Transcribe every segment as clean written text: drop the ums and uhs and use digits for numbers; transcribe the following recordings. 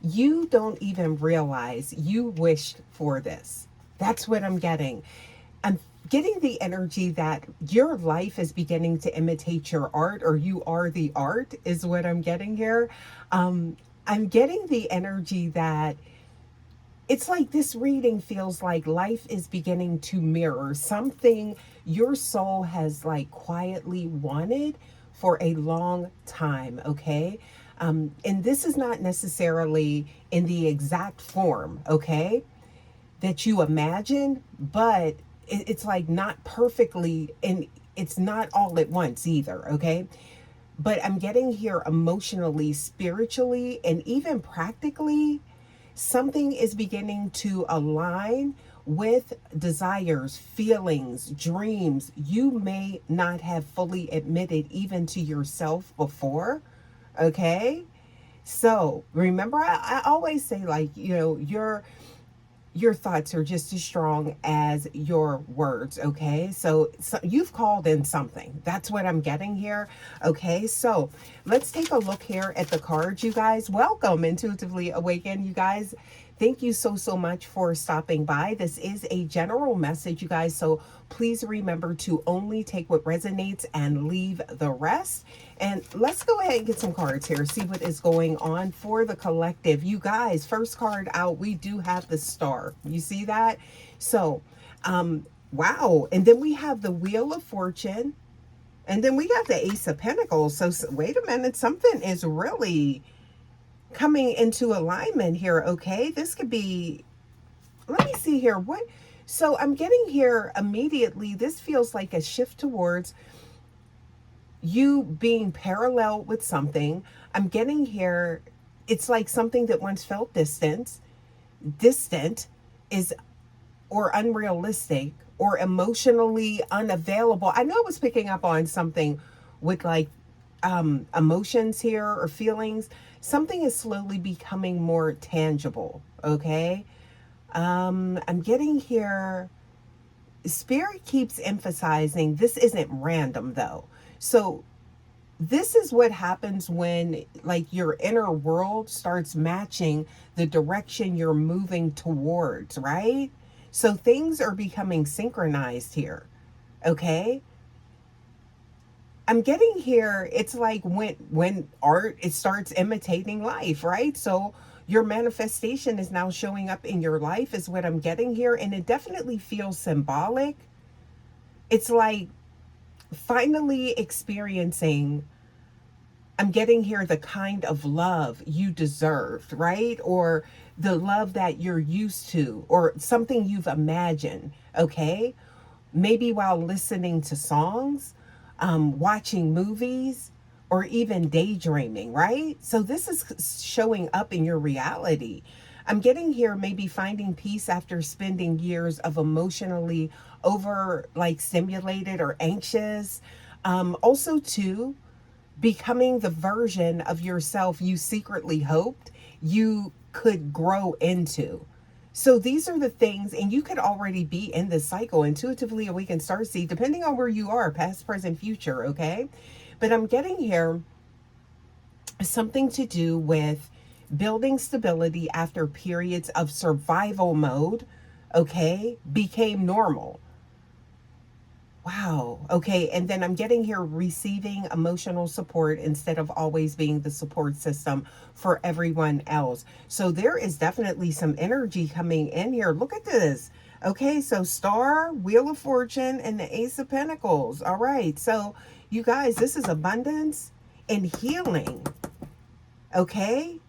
You don't even realize you wished for this. That's what I'm getting. I'm getting the energy that your life is beginning to imitate your art, or you are the art, is what I'm getting here. I'm getting the energy that it's like this reading feels like life is beginning to mirror something your soul has like quietly wanted for a long time, okay? And this is not necessarily in the exact form, okay, that you imagine, but it's like not perfectly, and it's not all at once either, okay? But I'm getting here emotionally, spiritually, and even practically, something is beginning to align with desires, feelings, dreams you may not have fully admitted even to yourself before. Okay? So remember, I always say, like, your thoughts are just as strong as your words, okay? So you've called in something. That's what I'm getting here, okay? So let's take a look here at the cards, you guys. Welcome, Intuitively Awakened, you guys. Thank you so much for stopping by. This is a general message, you guys, so please remember to only take what resonates and leave the rest. And let's go ahead and get some cards here, see what is going on for the collective. You guys, first card out, we do have the Star. You see that? So, wow. And then we have the Wheel of Fortune. And then we got the Ace of Pentacles. So wait a minute, something is really coming into alignment here, okay? This could be, let me see here. What? So I'm getting here immediately. This feels like a shift towards you being parallel with something. I'm getting here, it's like something that once felt distant is, or unrealistic, or emotionally unavailable. I know I was picking up on something with like emotions here or feelings. Something is slowly becoming more tangible, okay? I'm getting here, Spirit keeps emphasizing this isn't random though. So this is what happens when like your inner world starts matching the direction you're moving towards, right? So things are becoming synchronized here, okay? I'm getting here, it's like when art, it starts imitating life, right? So your manifestation is now showing up in your life is what I'm getting here, and it definitely feels symbolic. It's like finally experiencing, I'm getting here, the kind of love you deserved, right? Or the love that you're used to, or something you've imagined, okay? Maybe while listening to songs, watching movies, or even daydreaming, right? So this is showing up in your reality. I'm getting here, maybe finding peace after spending years of emotionally over like stimulated or anxious. Also, too, becoming the version of yourself you secretly hoped you could grow into. So these are the things, and you could already be in this cycle. Intuitively Awakened Starseed, depending on where you are, past, present, future, okay? But I'm getting here something to do with building stability after periods of survival mode, okay, became normal. Wow. Okay. And then I'm getting here receiving emotional support instead of always being the support system for everyone else. So there is definitely some energy coming in here. Look at this. Okay. So Star, Wheel of Fortune, and the Ace of Pentacles. All right. So you guys, this is abundance and healing. Okay.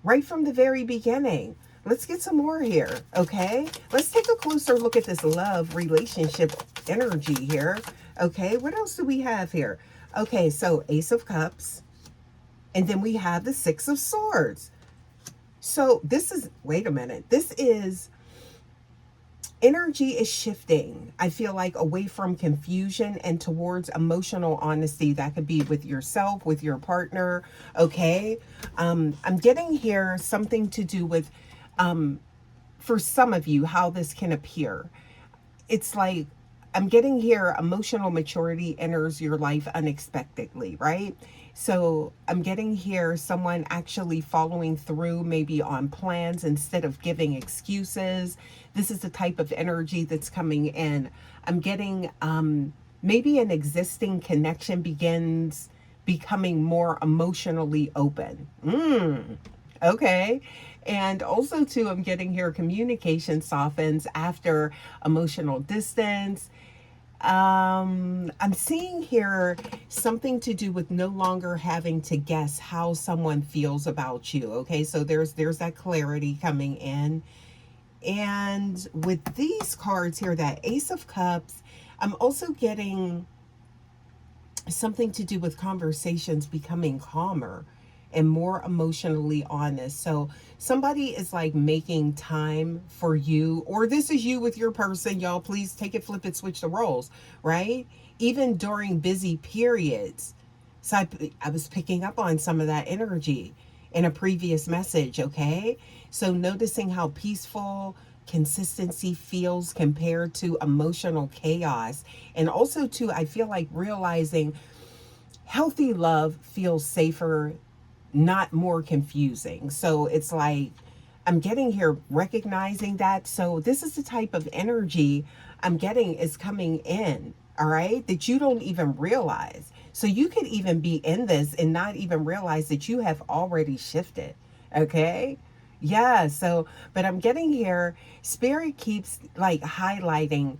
Right from the very beginning. Let's get some more here, okay? Let's take a closer look at this love relationship energy here, okay? What else do we have here? Okay, so Ace of Cups, and then we have the Six of Swords. So this is, wait a minute, this is, energy is shifting. I feel like away from confusion and towards emotional honesty. That could be with yourself, with your partner, okay? I'm getting here something to do with, for some of you, how this can appear. It's like, I'm getting here emotional maturity enters your life unexpectedly, right? So I'm getting here someone actually following through, maybe on plans instead of giving excuses. This is the type of energy that's coming in. I'm getting maybe an existing connection begins becoming more emotionally open. Okay. And also, too, I'm getting here communication softens after emotional distance. I'm seeing here something to do with no longer having to guess how someone feels about you. Okay, so there's that clarity coming in. And with these cards here, that Ace of Cups, I'm also getting something to do with conversations becoming calmer and more emotionally honest. So somebody is like making time for you, or this is you with your person. Y'all, please take it, flip it, switch the roles, right? Even during busy periods. So I was picking up on some of that energy in a previous message, okay? So noticing how peaceful consistency feels compared to emotional chaos. And also, too, I feel like realizing healthy love feels safer, not more confusing. So it's like I'm getting here recognizing that. So this is the type of energy I'm getting is coming in, all right, that you don't even realize. So you could even be in this and not even realize that you have already shifted, okay? Yeah, so, but I'm getting here, Spirit keeps like highlighting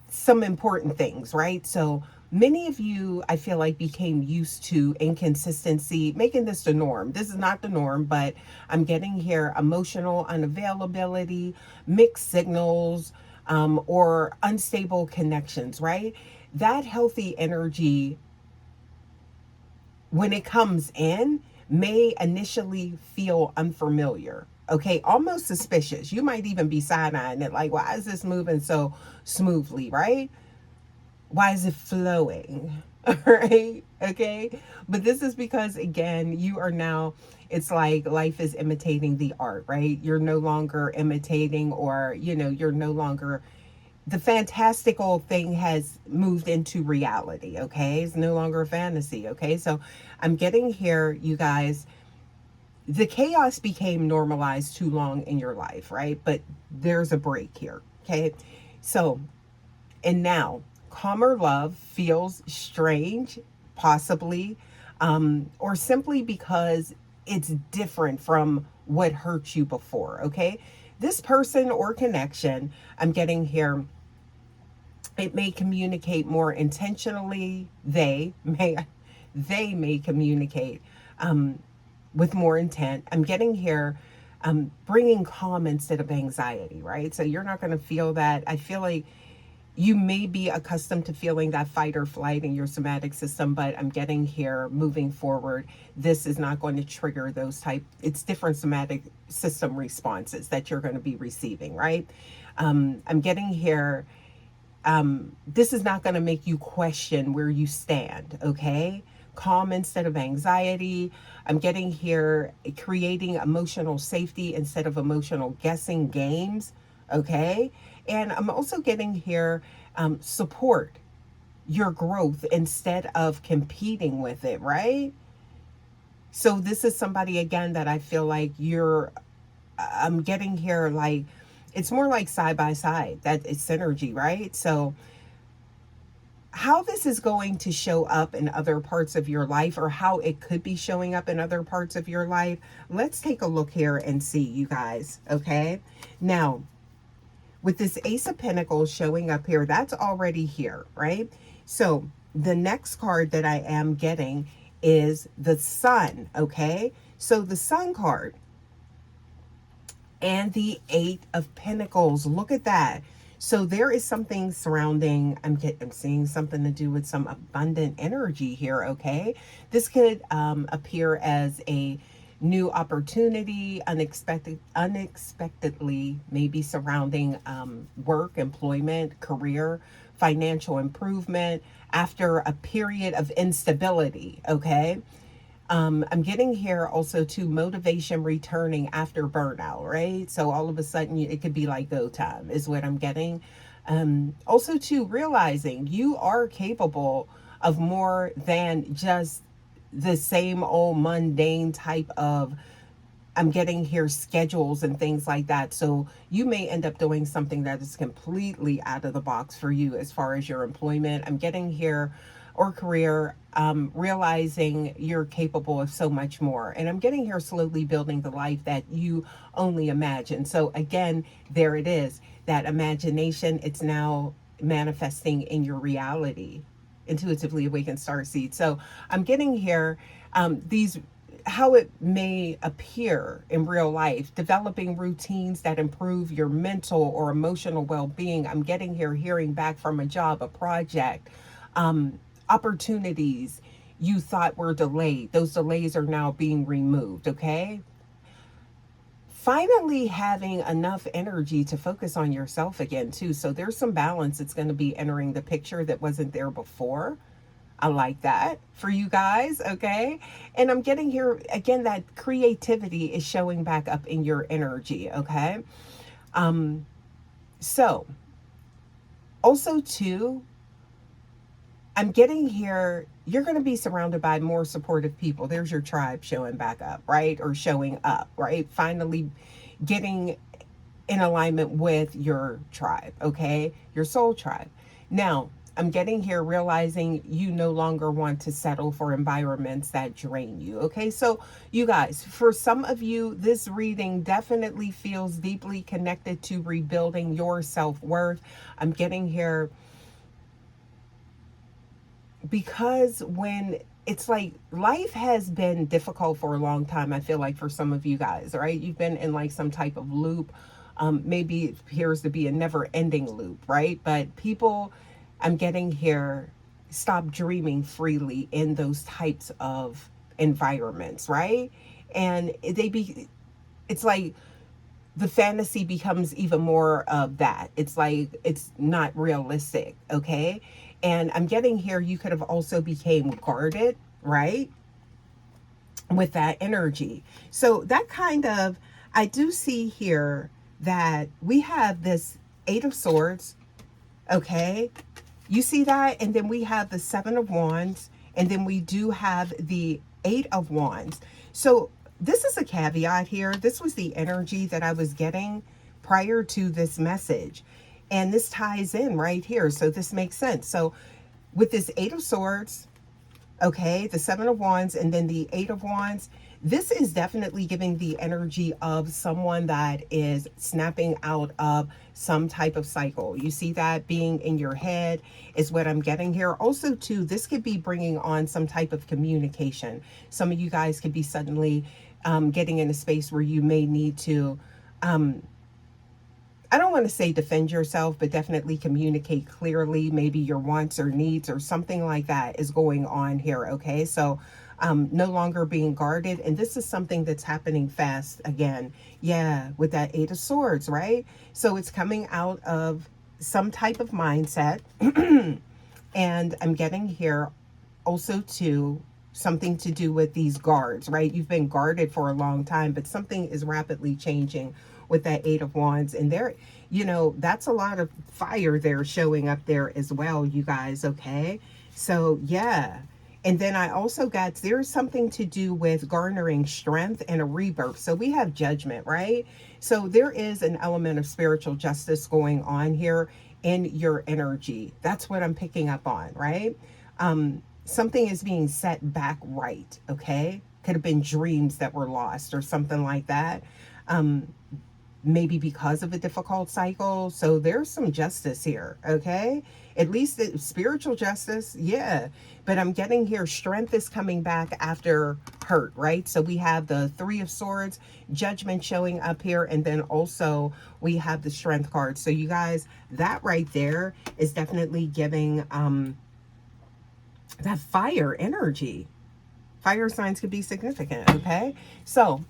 some important things, right? So many of you, I feel like, became used to inconsistency, making this the norm. This is not the norm, but I'm getting here emotional unavailability, mixed signals, or unstable connections, right? That healthy energy, when it comes in, may initially feel unfamiliar. Okay, almost suspicious. You might even be side eyeing it, like, why is this moving so smoothly, right? Why is it flowing? All right. Okay. But this is because, again, you are now, it's like life is imitating the art, right? You're no longer imitating, or, you're no longer, the fantastical thing has moved into reality. Okay. It's no longer a fantasy. Okay. So I'm getting here, you guys, the chaos became normalized too long in your life, right? But there's a break here. Okay. So, and now, calmer love feels strange, possibly, or simply because it's different from what hurt you before, okay? This person or connection, I'm getting here, it may communicate more intentionally. They may communicate with more intent. I'm getting here, bringing calm instead of anxiety, right? So you're not going to feel that. I feel like you may be accustomed to feeling that fight or flight in your somatic system, but I'm getting here, moving forward, this is not going to trigger those it's different somatic system responses that you're going to be receiving, right? I'm getting here, this is not going to make you question where you stand, okay? Calm instead of anxiety. I'm getting here, creating emotional safety instead of emotional guessing games, okay? And I'm also getting here, support your growth instead of competing with it, right? So this is somebody, again, that I feel like I'm getting here, like, it's more like side by side, that is synergy, right? So how this is going to show up in other parts of your life, or how it could be showing up in other parts of your life, let's take a look here and see, you guys, okay? Now, with this Ace of Pentacles showing up here, that's already here, right? So the next card that I am getting is the Sun, okay? So the Sun card and the Eight of Pentacles, look at that. So there is something surrounding, I'm seeing something to do with some abundant energy here, okay? This could appear as a new opportunity, unexpectedly, maybe surrounding work, employment, career, financial improvement after a period of instability, okay? I'm getting here also to motivation returning after burnout, right? So all of a sudden it could be like go time is what I'm getting. Also to realizing you are capable of more than just the same old mundane type of, I'm getting here, schedules and things like that. So you may end up doing something that is completely out of the box for you as far as your employment. I'm getting here, or career, realizing you're capable of so much more. And I'm getting here, slowly building the life that you only imagine. So again, there it is. That imagination, it's now manifesting in your reality. Intuitively awakened starseed. So I'm getting here, these, how it may appear in real life, developing routines that improve your mental or emotional well-being. I'm getting here, hearing back from a job, a project, opportunities you thought were delayed. Those delays are now being removed, okay? Finally having enough energy to focus on yourself again too. So there's some balance that's going to be entering the picture that wasn't there before. I like that for you guys, okay? And I'm getting here again, that creativity is showing back up in your energy, okay? So also too, I'm getting here, you're going to be surrounded by more supportive people. There's your tribe showing back up, right? Or showing up, right? Finally getting in alignment with your tribe, okay? Your soul tribe. Now, I'm getting here, realizing you no longer want to settle for environments that drain you, okay? So, you guys, for some of you, this reading definitely feels deeply connected to rebuilding your self-worth. I'm getting here because when it's like life has been difficult for a long time, I feel like for some of you guys, right? You've been in like some type of loop. Maybe it appears to be a never ending loop, right? But people, I'm getting here, stop dreaming freely in those types of environments, right? And it's like the fantasy becomes even more of that. It's like it's not realistic, okay? And I'm getting here, you could have also became guarded, right? With that energy. So that kind of, I do see here that we have this Eight of Swords, okay? You see that? And then we have the Seven of Wands, and then we do have the Eight of Wands. So this is a caveat here. This was the energy that I was getting prior to this message. And this ties in right here. So this makes sense. So with this Eight of Swords, okay, the Seven of Wands, and then the Eight of Wands, this is definitely giving the energy of someone that is snapping out of some type of cycle. You see that being in your head is what I'm getting here. Also, too, this could be bringing on some type of communication. Some of you guys could be suddenly getting in a space where you may need to, I don't want to say defend yourself, but definitely communicate clearly. Maybe your wants or needs or something like that is going on here, okay? So no longer being guarded. And this is something that's happening fast again. Yeah, with that Eight of Swords, right? So it's coming out of some type of mindset. And I'm getting here also to something to do with these guards, right? You've been guarded for a long time, but something is rapidly changing with that Eight of Wands. And there, you know, that's a lot of fire there showing up there as well, you guys, okay? So, yeah. And then I also got, there's something to do with garnering strength and a rebirth. So we have Judgment, right? So there is an element of spiritual justice going on here in your energy. That's what I'm picking up on, right? Something is being set back right, okay? Could have been dreams that were lost or something like that. Maybe because of a difficult cycle. So there's some justice here, okay? At least the spiritual justice, yeah. But I'm getting here, strength is coming back after hurt, right? So we have the Three of Swords, Judgment showing up here, and then also we have the Strength card. So you guys, that right there is definitely giving that fire energy. Fire signs could be significant, okay? So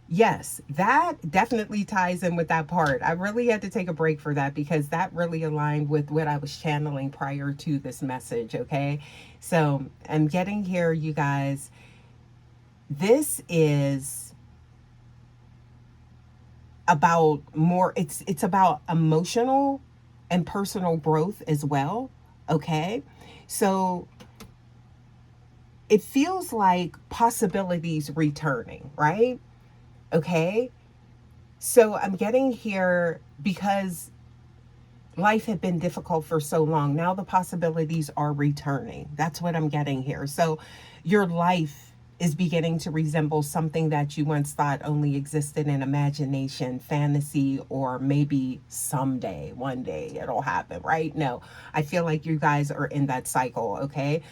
yes, that definitely ties in with that part. I really had to take a break for that because that really aligned with what I was channeling prior to this message, okay? So I'm getting here, you guys. This is about more, it's about emotional and personal growth as well, okay? So it feels like possibilities returning, right? Okay. So I'm getting here because life had been difficult for so long. Now the possibilities are returning. That's what I'm getting here. So your life is beginning to resemble something that you once thought only existed in imagination, fantasy, or maybe someday, one day it'll happen, right? No, I feel like you guys are in that cycle, okay?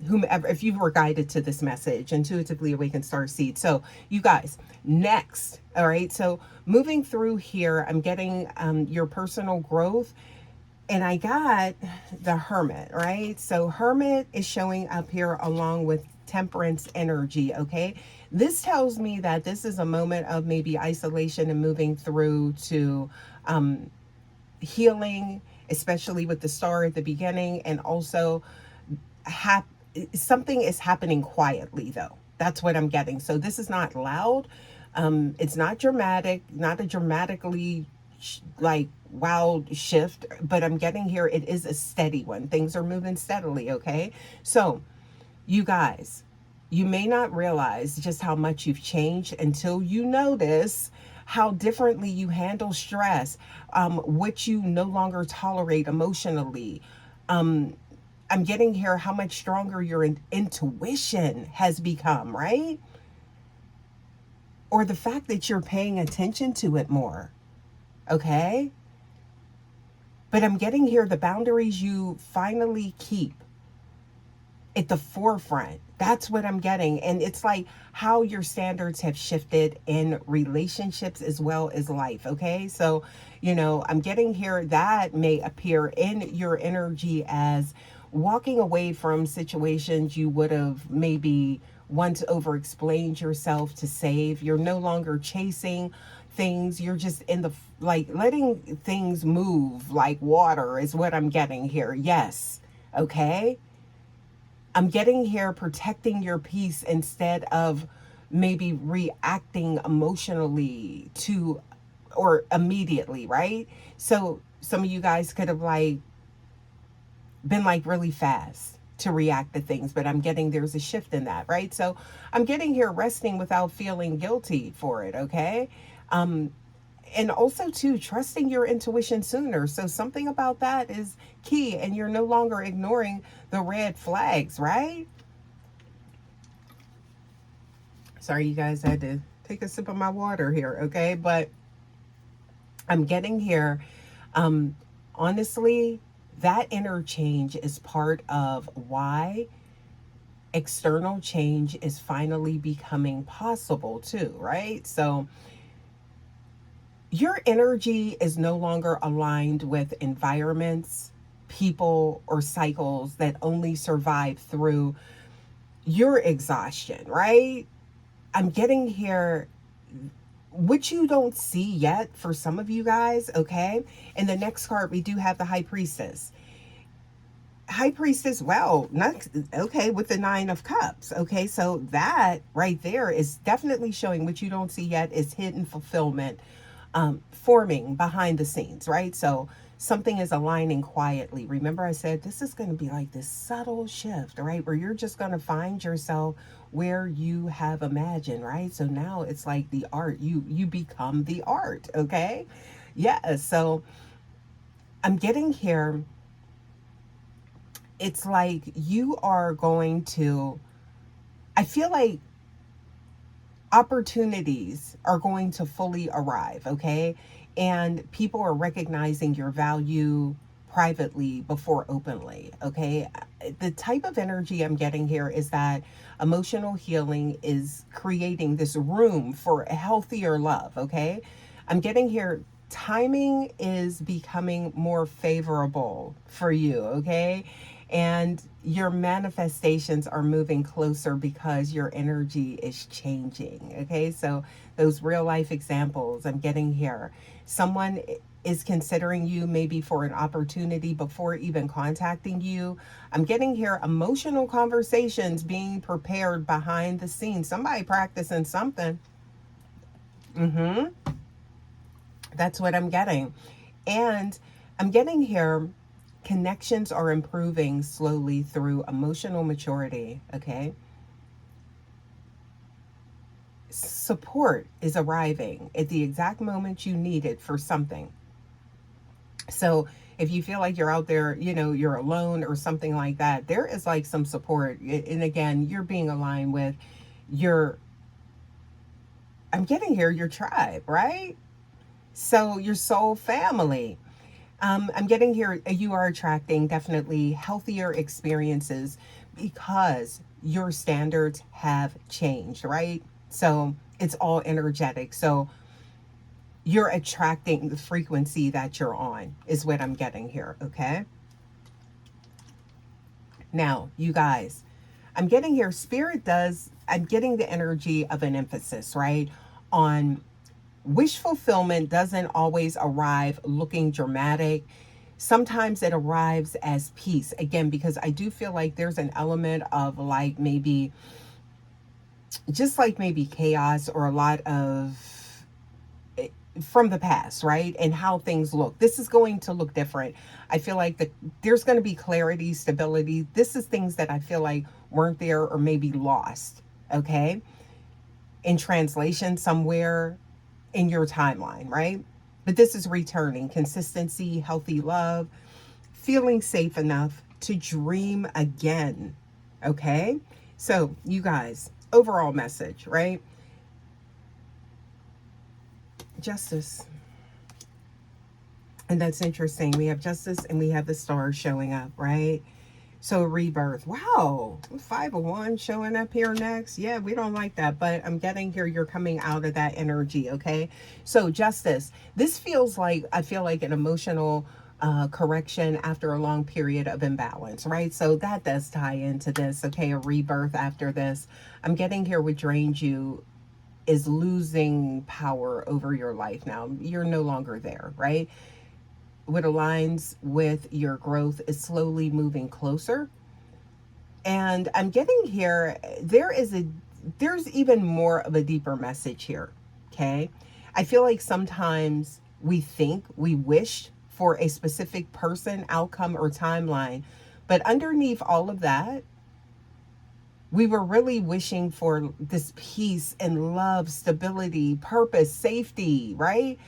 Whomever, if you were guided to this message, intuitively awakened star seed. So, you guys, next, all right. So, moving through here, I'm getting your personal growth, and I got the Hermit, right? So, Hermit is showing up here along with Temperance energy, okay? This tells me that this is a moment of maybe isolation and moving through to healing, especially with the star at the beginning, and also hap- something is happening quietly though. That's what I'm getting. So this is not loud. It's not dramatic, not a dramatically like wild shift, but I'm getting here it is a steady one. Things are moving steadily, okay? So, you guys, you may not realize just how much you've changed until you notice how differently you handle stress, what you no longer tolerate emotionally. I'm getting here how much stronger your intuition has become, right? Or the fact that you're paying attention to it more, okay? But I'm getting here the boundaries you finally keep at the forefront. That's what I'm getting. And it's like how your standards have shifted in relationships as well as life. Okay. So, I'm getting here that may appear in your energy as walking away from situations you would have maybe once over explained yourself to save. You're no longer chasing things. You're just in the, like, letting things move like water is what I'm getting here. Yes. Okay. I'm getting here protecting your peace instead of maybe reacting emotionally to or immediately, right? So some of you guys could have like been like really fast to react to things, but I'm getting there's a shift in that, right? So I'm getting here resting without feeling guilty for it, okay? Um, and also too trusting your intuition sooner, so something about that is key, and you're no longer ignoring the red flags, right? Sorry you guys, I had to take a sip of my water here, okay? But I'm getting here, um honestly, that inner change is part of why external change is finally becoming possible too, right? So your energy is no longer aligned with environments, people, or cycles that only survive through your exhaustion, right? I'm getting here, which you don't see yet for some of you guys, okay? In the next card, we do have the High Priestess. High Priestess, well, not okay with the Nine of Cups. Okay, so that right there is definitely showing what you don't see yet is hidden fulfillment, forming behind the scenes, right? So something is aligning quietly. Remember, I said this is going to be like this subtle shift, right? Where you're just going to find yourself where you have imagined, right? So now it's like the art. You become the art, okay? Yeah. So I'm getting here, it's like you are going to, I feel like opportunities are going to fully arrive, okay? And people are recognizing your value privately before openly, okay? The type of energy I'm getting here is that emotional healing is creating this room for a healthier love, okay? I'm getting here timing is becoming more favorable for you, okay? And your manifestations are moving closer because your energy is changing, okay? So those real life examples I'm getting here, someone is considering you maybe for an opportunity before even contacting you. I'm getting here emotional conversations being prepared behind the scenes, somebody practicing something. That's what I'm getting. And I'm getting here, connections are improving slowly through emotional maturity, okay? support is arriving at the exact moment you need it for something. So if you feel like you're out there, you're alone or something like that, there is like some support. And again, you're being aligned with your, I'm getting here, your tribe, right? So your soul family. I'm getting here, you are attracting definitely healthier experiences because your standards have changed, right? So it's all energetic. So you're attracting the frequency that you're on, is what I'm getting here, okay? Now, you guys, I'm getting here, I'm getting the energy of an emphasis, right? On wish fulfillment doesn't always arrive looking dramatic. Sometimes it arrives as peace. Again, because I do feel like there's an element of like maybe, just like maybe chaos or a lot of from the past, right? And how things look. This is going to look different. I feel like there's going to be clarity, stability. This is things that I feel like weren't there or maybe lost, okay? In translation somewhere in your timeline, right? But this is returning consistency, healthy love, feeling safe enough to dream again, okay? So, you guys, overall message, right? Justice. And that's interesting. We have justice and we have the stars showing up, right? So rebirth. Wow. 501 showing up here next. Yeah, we don't like that, but I'm getting here you're coming out of that energy, okay? So justice. This feels like, I feel like an emotional correction after a long period of imbalance, right? So that does tie into this, okay? A rebirth after this. I'm getting here what drains you is losing power over your life now. You're no longer there, right? What aligns with your growth is slowly moving closer. And I'm getting here, there's even more of a deeper message here. Okay. I feel like sometimes we think we wished for a specific person, outcome, or timeline. But underneath all of that, we were really wishing for this peace and love, stability, purpose, safety, right?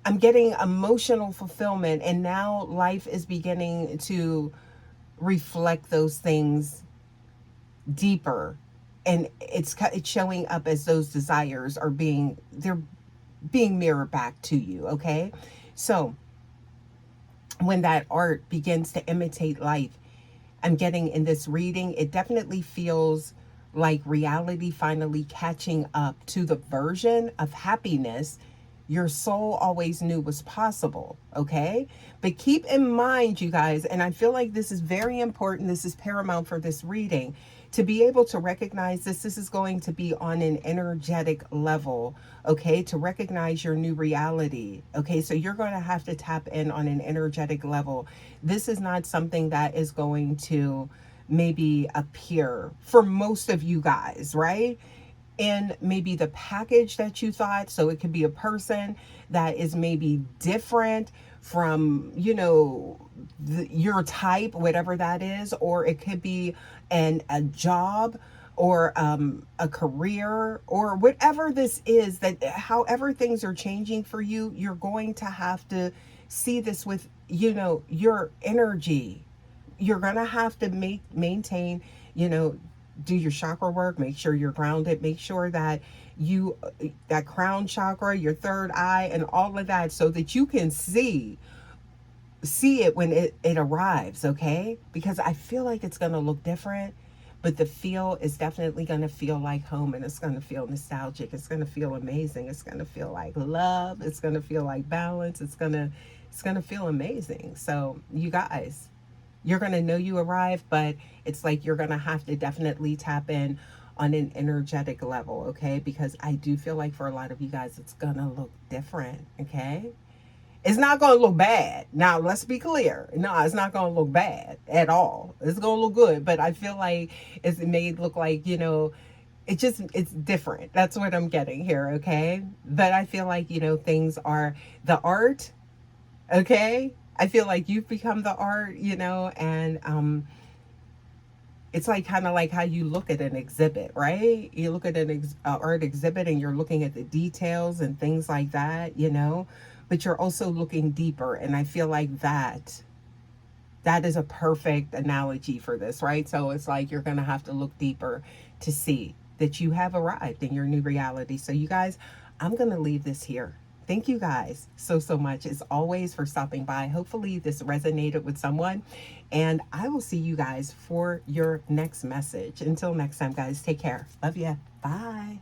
I'm getting emotional fulfillment, and now life is beginning to reflect those things deeper, and it's showing up as those desires are they're being mirrored back to you. Okay, so when that art begins to imitate life, I'm getting in this reading, it definitely feels like reality finally catching up to the version of happiness your soul always knew was possible, okay? But keep in mind, you guys, and I feel like this is very important, this is paramount for this reading, to be able to recognize this is going to be on an energetic level, okay? To recognize your new reality, okay? So you're going to have to tap in on an energetic level. This is not something that is going to maybe appear for most of you guys, right? In maybe the package that you thought. So it could be a person that is maybe different from, your type, whatever that is, or it could be a job or a career or whatever this is, that however things are changing for you, you're going to have to see this with, your energy. You're going to have to maintain, you know, do your chakra work, make sure you're grounded, make sure that that crown chakra, your third eye, and all of that, so that you can see it when it arrives, okay? Because I feel like it's going to look different, but the feel is definitely going to feel like home, and it's going to feel nostalgic. It's going to feel amazing. It's going to feel like love. It's going to feel like balance. It's going to feel amazing. So, you guys, you're going to know you arrived, but it's like you're going to have to definitely tap in on an energetic level, okay? Because I do feel like for a lot of you guys, it's going to look different, okay? It's not going to look bad. Now, let's be clear. No, it's not going to look bad at all. It's going to look good, but I feel like it's made look like, it's different. That's what I'm getting here, okay? But I feel like, things are the art, okay? I feel like you've become the art, and It's like kind of like how you look at an exhibit, right? You look at an art exhibit and you're looking at the details and things like that, you know, but you're also looking deeper. And I feel like that is a perfect analogy for this, right? So it's like you're going to have to look deeper to see that you have arrived in your new reality. So, you guys, I'm going to leave this here. Thank you guys so much, as always, for stopping by. Hopefully, this resonated with someone. And I will see you guys for your next message. Until next time, guys, take care. Love ya. Bye.